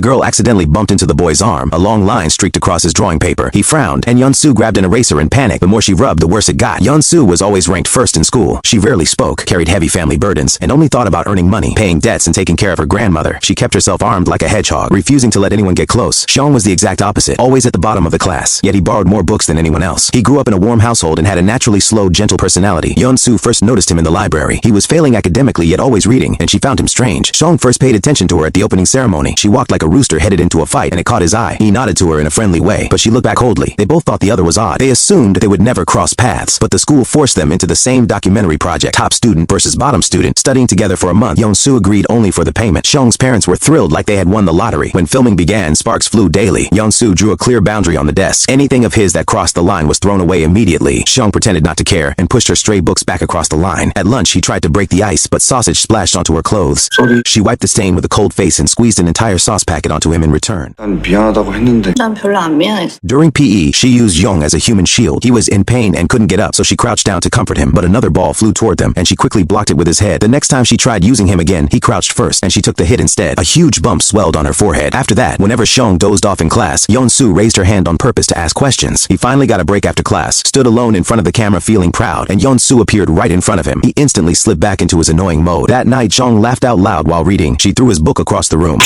A girl accidentally bumped into the boy's arm. A long line streaked across his drawing paper. He frowned, and Yeon-soo grabbed an eraser in panic. The more she rubbed, the worse it got. Yeon-soo was always ranked first in school. She rarely spoke, carried heavy family burdens, and only thought about earning money, paying debts, and taking care of her grandmother. She kept herself armed like a hedgehog, refusing to let anyone get close. Seong was the exact opposite, always at the bottom of the class, yet he borrowed more books than anyone else. He grew up in a warm household and had a naturally slow, gentle personality. Yeon-soo first noticed him in the library. He was failing academically, yet always reading, and she found him strange. Seong first paid attention to her at the opening ceremony. She walked like a rooster headed into a fight, and it caught his eye. He nodded to her in a friendly way, but she looked back coldly. They both thought the other was odd. They assumed they would never cross paths, but the school forced them into the same documentary project, top student versus bottom student. Studying together for a month, Yeon-soo agreed only for the payment. Seong's parents were thrilled like they had won the lottery. When filming began, sparks flew daily. Yeon-soo drew a clear boundary on the desk. Anything of his that crossed the line was thrown away immediately. Seong pretended not to care and pushed her stray books back across the line. At lunch, he tried to break the ice, but sausage splashed onto her clothes. Sorry. She wiped the stain with a cold face and squeezed an entire sauce packet onto him in return. 난 미안하다고 했는데. 난 별로 안 미안했어. During PE, she used Young as a human shield. He was in pain and couldn't get up, so she crouched down to comfort him, but another ball flew toward them, and she quickly blocked it with his head. The next time she tried using him again, he crouched first, and she took the hit instead. A huge bump swelled on her forehead. After that, whenever Seong dozed off in class, Yeon-soo raised her hand on purpose to ask questions. He finally got a break after class, stood alone in front of the camera feeling proud, and Yeon-soo appeared right in front of him. He instantly slipped back into his annoying mode. That night, Seong laughed out loud while reading. She threw his book across the room.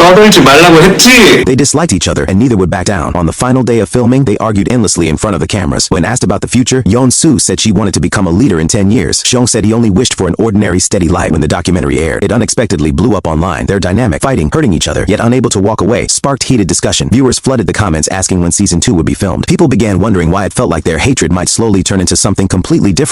떠들지 말라고 했지. They disliked each other, and neither would back down. On the final day of filming, they argued endlessly in front of the cameras. When asked about the future, Yeon-soo said she wanted to become a leader in 10 years. Seong said he only wished for an ordinary, steady life. When the documentary aired, it unexpectedly blew up online. Their dynamic, fighting, hurting each other, yet unable to walk away, sparked heated discussion. Viewers flooded the comments asking when season 2 would be filmed. People began wondering why it felt like their hatred might slowly turn into something completely different.